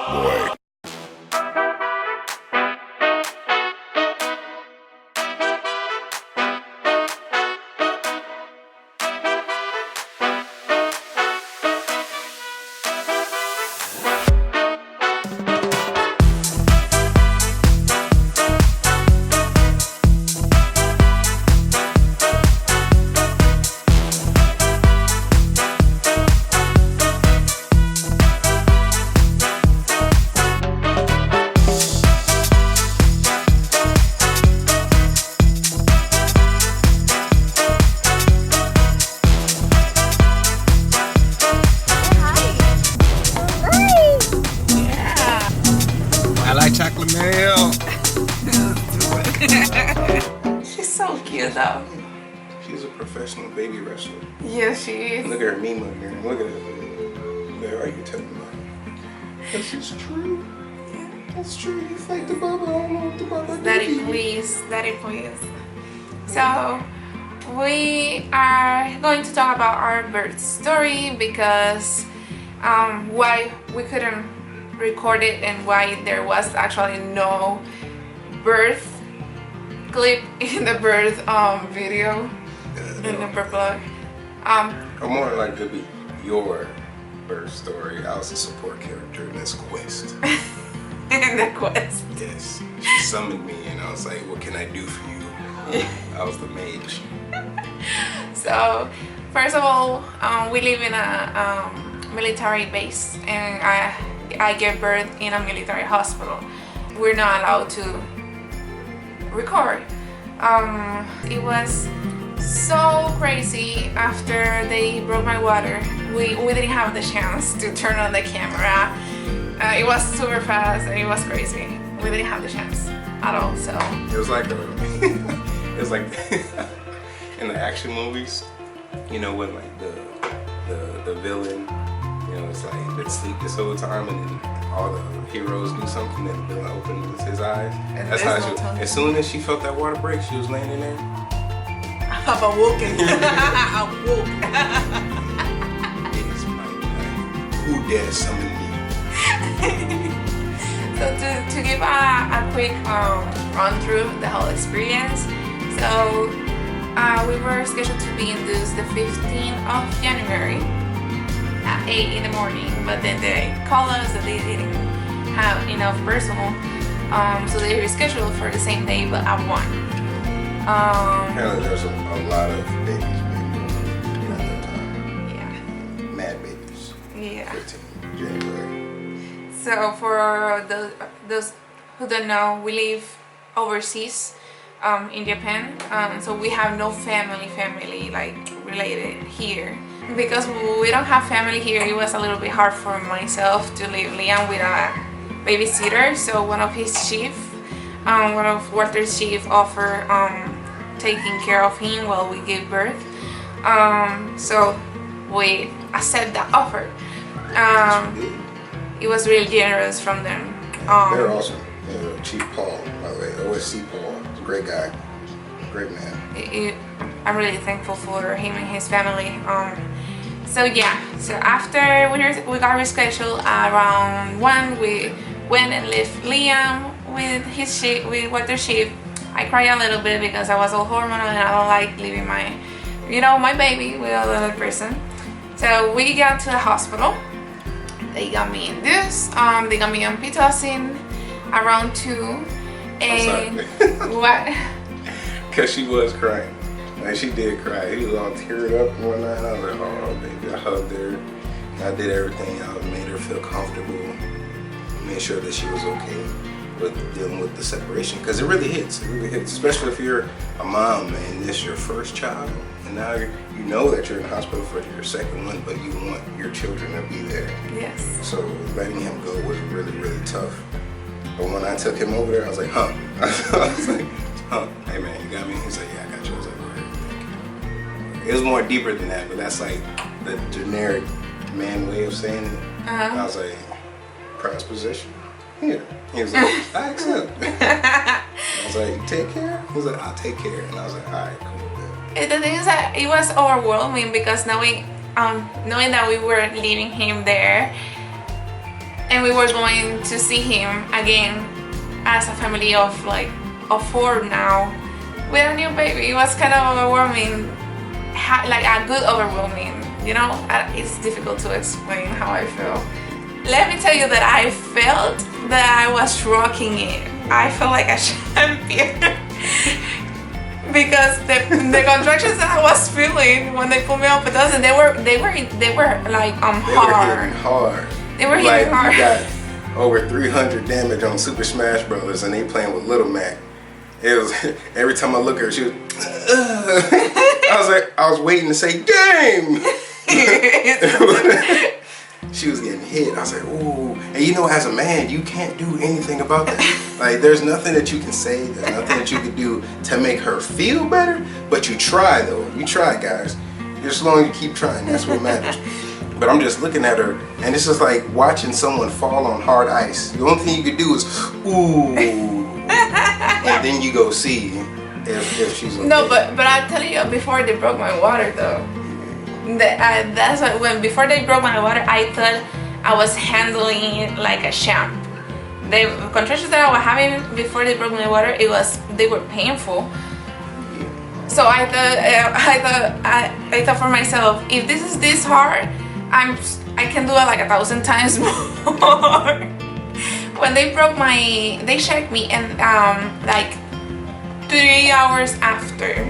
boy. Chocolate mayo. She's so cute though. She's a professional baby wrestler. Yes, she is. Look at her meme up here. Look at it. Where are you telling me? This is true. Yeah. That's true. You fight the bubble. I don't know what the bubble. Daddy, please. Daddy, please. So, we are going to talk about our birth story because why we couldn't record it and why there was actually no birth clip in the birth video in the birth vlog. Or more like to be your birth story. I was a support character in this quest. In the quest. Yes. She summoned me and I was like, what can I do for you? I was the mage. So, first of all, we live in a military base and I gave birth in a military hospital. We're not allowed to record. It was so crazy after they broke my water. We didn't have the chance to turn on the camera. It was super fast and it was crazy. We didn't have the chance at all. So it was like it was like in the action movies, you know, when like the villain, you know, it's like been asleep this whole time and then all the heroes do something and the villain opens his eyes. And that's how she, as soon as she felt that water break, she was laying in there. I've awoken. I woke. It's like, who dares summon me? So to give a quick run through the whole experience. So we were scheduled to be induced the 15th of January. At 8 in the morning, but then they called us that they didn't have enough personnel, so they rescheduled for the same day but at 1. Apparently there's a lot of babies being born at that time. Yeah. Mad babies. Yeah. 15th January. So for those who don't know, we live overseas in Japan, so we have no family like related here. Because we don't have family here, it was a little bit hard for myself to leave Liam with a babysitter. So one of Walter's chief offered taking care of him while we gave birth. So we accept that offer. It was really generous from them. They're awesome. Chief Paul, by the way, OSC Paul, he's a great guy, great man. I'm really thankful for him and his family. So yeah, so after we got rescheduled around 1, we went and left Liam with Walter's shift. I cried a little bit because I was all hormonal and I don't like leaving my baby with another person. So we got to the hospital. They got me induced. They got me on Pitocin around 2. And what? Because she was crying. Like she did cry. He was all teared up and whatnot. And I was like, oh baby. I hugged her. I did everything. I made her feel comfortable. Made sure that she was okay with dealing with the separation. Because it really hits. It really hits. Especially if you're a mom and this is your first child. And now you know that you're in the hospital for your second one, but you want your children to be there. Yes. So letting him go was really, really tough. But when I took him over there, I was like, huh. I was like, huh. Hey man, you got me? He's like, yeah, I got you. I was like, it was more deeper than that, but that's like the generic man way of saying it. I was like, prized possession. Yeah. He was like, I accept. I was like, take care? He was like, I'll take care. And I was like, alright, cool. The thing is that it was overwhelming because knowing that we were leaving him there, and we were going to see him again as a family of 4 now with a new baby. It was kind of overwhelming, like a good overwhelming, you know. It's difficult to explain how I feel. Let me tell you that I felt that I was rocking it. I felt like a champion. Because the contractions that I was feeling when they put me on Pitocin, they were like hard. They were hitting hard. You got over 300 damage on Super Smash Brothers, and they playing with Little Mac. It was every time I look at her, she was. I was waiting to say game. She was getting hit. I was like, ooh. And you know, as a man, you can't do anything about that. Like, there's nothing that you can say, there's nothing that you can do to make her feel better. But you try, though. You try, guys. Just as long as you keep trying, that's what matters. But I'm just looking at her, and it's just like watching someone fall on hard ice. The only thing you could do is, ooh. And then you go see if she's okay. No, but I'll tell you, before they broke my water, though. That's what, before they broke my water, I thought I was handling it like a champ. The contractions that I was having before they broke my water, they were painful. So I thought for myself, if this is this hard, I can do it like 1,000 times more. When they checked me, and like 3 hours after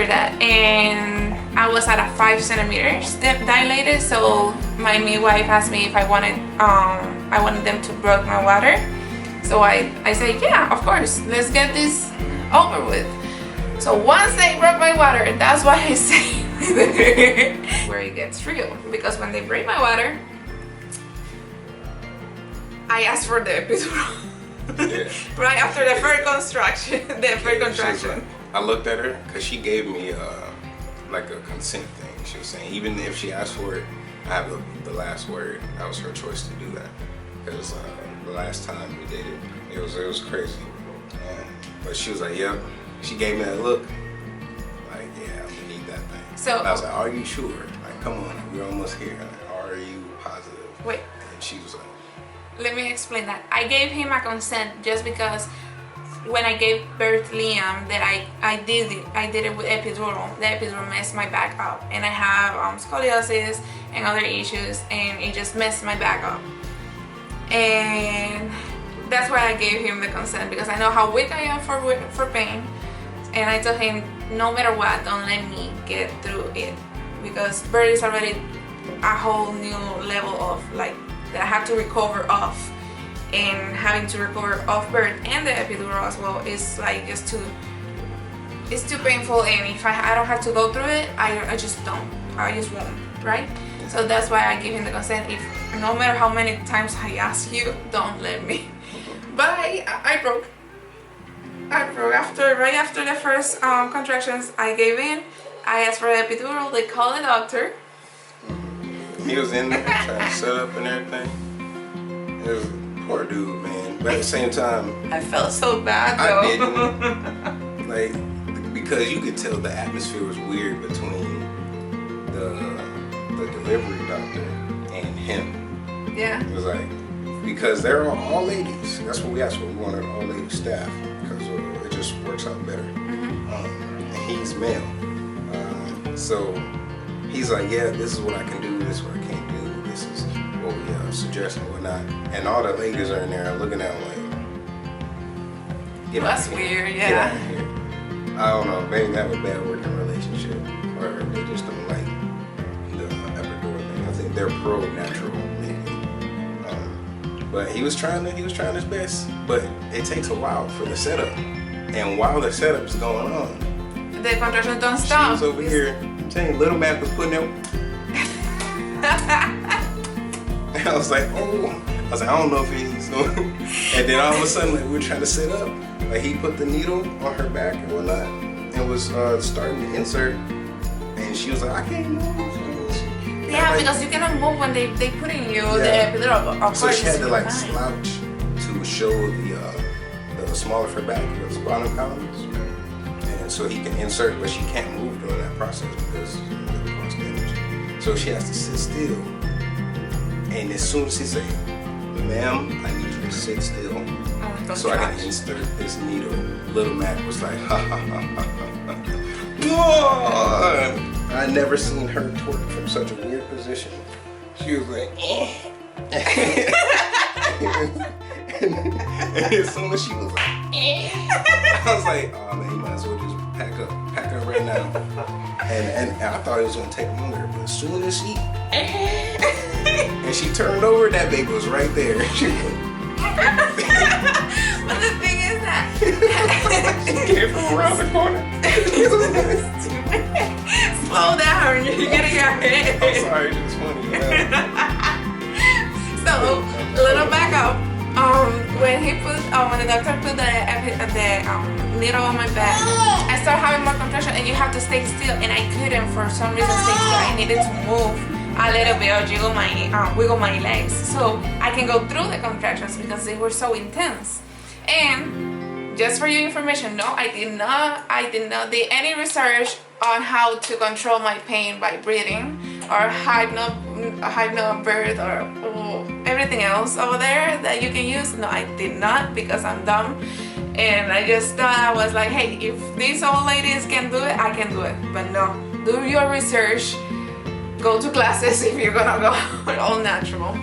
that, and I was at a 5 centimeters dilated. So my midwife asked me if I wanted them to broke my water. So I said, yeah, of course, let's get this over with. So once they broke my water, that's why I say where it gets real, because when they break my water, I asked for the epidural. Yeah. Right after the first contraction, I looked at her because she gave me like a consent thing. She was saying even if she asked for it, I have the last word. That was her choice to do that, because the last time we did it was crazy. But she was like, yep. She gave me that look. Like, yeah, I'm gonna need that thing. So and I was like, are you sure? Like, come on, we're almost here. Like, are you positive? Wait. And she was like, let me explain that. I gave him a consent just because when I gave birth Liam, that I did it with epidural. The epidural messed my back up, and I have scoliosis and other issues, and it just messed my back up. And that's why I gave him the consent, because I know how weak I am for pain, and I told him, no matter what, don't let me get through it, because birth is already a whole new level of like that I have to recover off. And having to recover off birth and the epidural as well is like it's too painful, and if I don't have to go through it, I just won't, right? So that's why I give him the consent. If no matter how many times I ask you, don't let me. But I broke right after the first contractions. I gave in. I asked for the epidural. They called the doctor. He was in there trying to set up and everything. It was poor dude, man. But at the same time, I felt so bad though. I didn't. Like, because you could tell the atmosphere was weird between the delivery doctor and him. Yeah. It was like, because they're all ladies. That's what we asked for. We wanted all lady staff because it just works out better. Mm-hmm. And he's male. So he's like, yeah, this is what I can do, this is what I can't do, this is what we suggest and whatnot. And all the ladies are in there looking at him like, that's weird, yeah. Get out of here. I don't know, maybe they have a bad working relationship, or they just don't like the epidural thing. I think they're pro-natural, maybe. But he was trying his best, but it takes a while for the setup. And while the setup's going on, the contractions don't stop. She was over here. I'm telling you, Little Mac was putting out. And I was like, oh. I was like, I don't know if he's going. And then all of a sudden, like, we were trying to set up. Like, he put the needle on her back and whatnot, and was starting to insert. And she was like, I can't move. Yeah, like, because you cannot move when they put in you the epidural. So she had to like slouch to show the small of her back, the spinal columns. So he can insert, but she can't move during that process because it would cause damage. So she has to sit still, and And as soon as he said, "Ma'am, I need you to sit still so I can insert this needle," little Mac was like, "Ha ha ha ha ha." I never seen her twerk from such a weird position. She was like, and as soon as she was like, I was like, "Oh man, you might as well just pack up right now." And I thought it was gonna take longer, but as soon as she turned over, that baby was right there. But the thing is that She came from around the corner. slow down, you're getting your head. I'm sorry, it was funny. So a little back up. When the doctor put the needle on my back, I started having more contraction, and you have to stay still, and I couldn't for some reason stay still. I needed to move a little bit or wiggle my legs so I can go through the contractions because they were so intense. And just for your information, no, I did not do any research on how to control my pain by breathing or hypnobirth or everything else over there that you can use. No, I did not, because I'm dumb. And I just thought, I was like, hey, if these old ladies can do it, I can do it. But no, do your research, go to classes if you're gonna go all natural.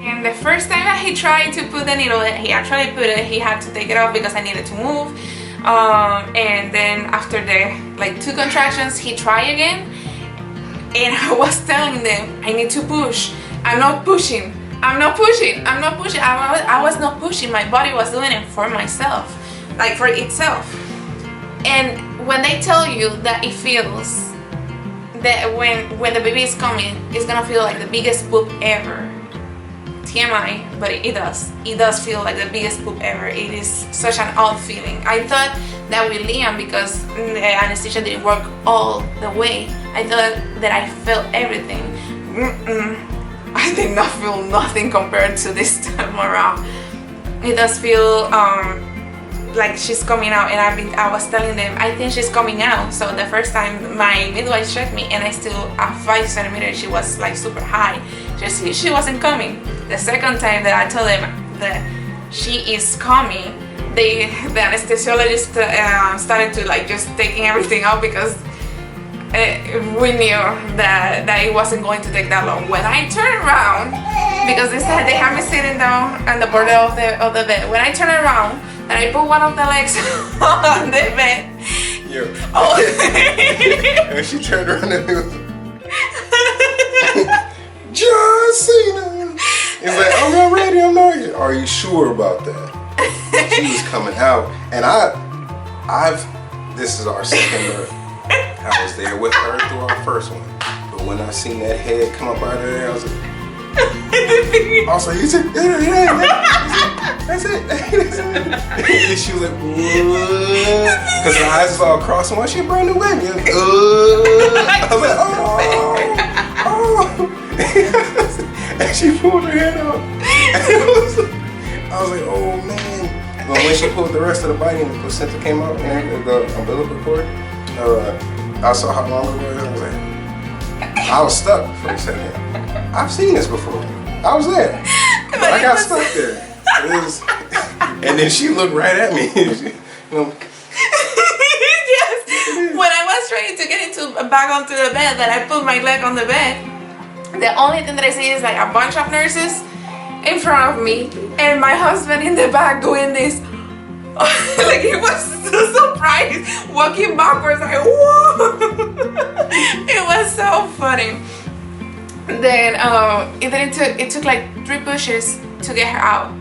And the first time that he tried to put the needle, he actually put it, he had to take it off because I needed to move. And then after the 2 contractions, he tried again, and I was telling them, I need to push. I'm not pushing. I was not pushing. My body was doing it for myself, for itself. And when they tell you that it feels that when the baby is coming, it's gonna feel like the biggest poop ever. TMI, but it does. It does feel like the biggest poop ever. It is such an odd feeling. I thought that with Liam, because the anesthesia didn't work all the way, I thought that I felt everything. I did not feel nothing compared to this time around. It does feel like she's coming out, and I was telling them, I think she's coming out. So the first time my midwife checked me, and I still at 5 centimeters, she was super high. She wasn't coming. The second time that I told them that she is coming, the anesthesiologist started to just taking everything out, because we knew that it wasn't going to take that long. When I turned around, because they had me sitting down on the border of the bed. When I turned around and I put one of the legs on the bed, and she turned around and it was John Cena. It's like, I'm not ready. Are you sure about that? She was coming out, and this is our second birth. I was there with her through our first one, but when I seen that head come up out of there, I was like, you said, that's it. And she was like, because her eyes was all crossed, and why she a brand new baby? I was like, oh. And she pulled her head out. I was like, oh man. But when she pulled the rest of the body and the placenta came out, and the umbilical cord, I saw how long it was. I was like, I was stuck for a second. I've seen this before. I was there, but I got stuck there. And then she looked right at me. Yes. When I was ready to get back onto the bed, that I put my leg on the bed, the only thing that I see is a bunch of nurses in front of me, and my husband in the back doing this. He was so surprised, walking backwards, whoa! It was so funny. Then it took 3 pushes to get her out,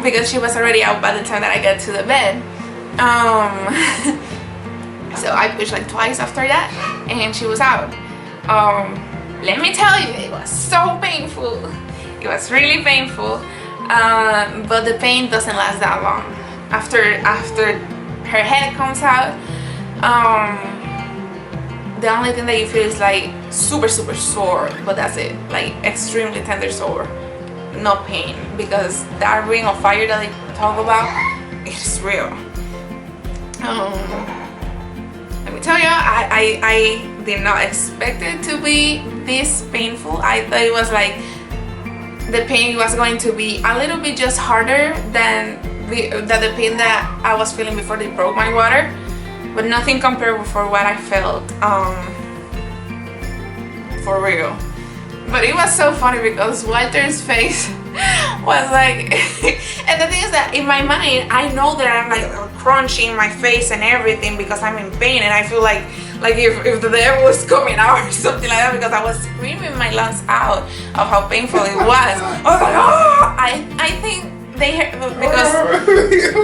because she was already out by the time that I got to the bed. So I pushed twice after that, and she was out. Let me tell you, it was so painful. It was really painful, but the pain doesn't last that long. After her head comes out, the only thing that you feel is super sore, but that's it. Extremely tender sore, no pain, because that ring of fire that they talk about, it's real. Let me tell you, I did not expect it to be this painful. I thought it was the pain was going to be a little bit just harder than the pain that I was feeling before they broke my water, but nothing compared for what I felt, for real. But it was so funny because Walter's face was like and the thing is that in my mind I know that I'm like crunching my face and everything because I'm in pain, and I feel like if the devil was coming out or something like that, because I was screaming my lungs out of how painful it was. I was like, oh! I think they because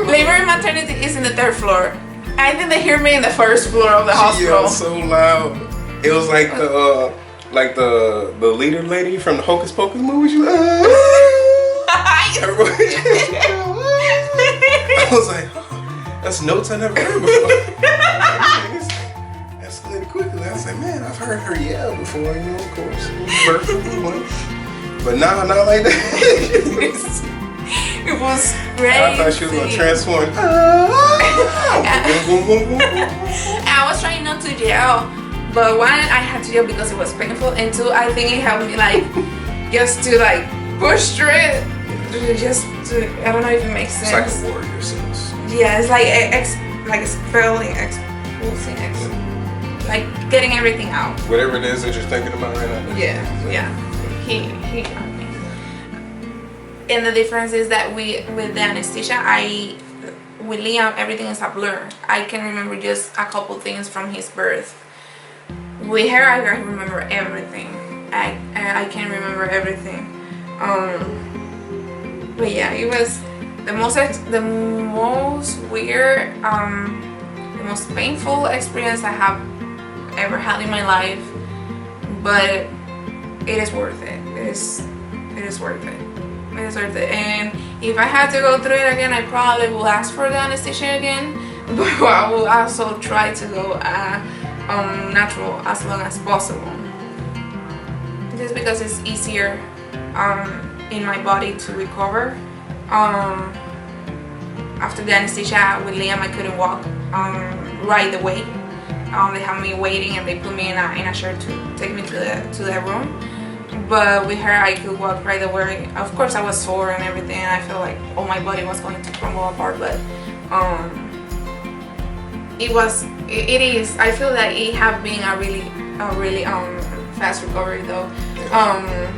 labor and maternity is in the 3rd floor. I think they hear me in the 1st floor of the hospital. Yelled so loud. It was like the leader lady from the Hocus Pocus movie. She was, I was like, oh, that's notes I never heard before. Escalated quickly. I was like, man, I've heard her yell before, you know, of course. But not like that. It was crazy. I thought she was gonna transform. I was trying not to yell, but one, I had to yell because it was painful, and two, I think it helped me like just to like push through it. Just to, I don't know if it makes sense. It's like a warrior sense. Yeah, it's like expulsing, like getting everything out. Whatever it is that you're thinking about right now. Yeah. He got me. And the difference is that with the anesthesia, with Liam, everything is a blur. I can remember just a couple things from his birth. With her, I can remember everything. I can remember everything. But yeah, it was the most weird, the most painful experience I have ever had in my life. But it is worth it. It is worth it. It is worth it. And if I had to go through it again, I probably will ask for the anesthesia again. But I will also try to go natural as long as possible. Just because it's easier in my body to recover. After the anesthesia with Liam, I couldn't walk right away. They had me waiting, and they put me in a chair to take me to the room. But with her, I could walk right away. Of course, I was sore and everything, and I felt like all my body was going to crumble apart. But it is. I feel that it have been a really fast recovery though.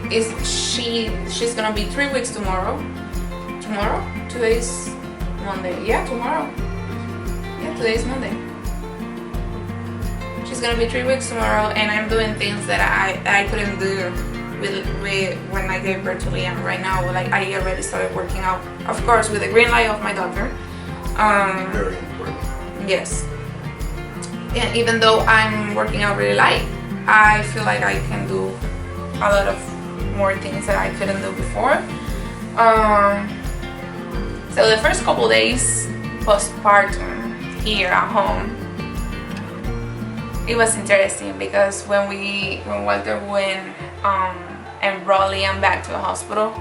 She's gonna be 3 weeks tomorrow. Today's Monday. Yeah, tomorrow. Yeah, today's Monday. She's gonna be 3 weeks tomorrow, and I'm doing things that I couldn't do with when I gave birth to Liam. Right now, like I already started working out, of course, with the green light of my doctor. Very important. Yes. And even though I'm working out really light, I feel like I can do a lot of more things that I couldn't do before. So the first couple days postpartum here at home, it was interesting because when Walter went and brought Liam back to the hospital,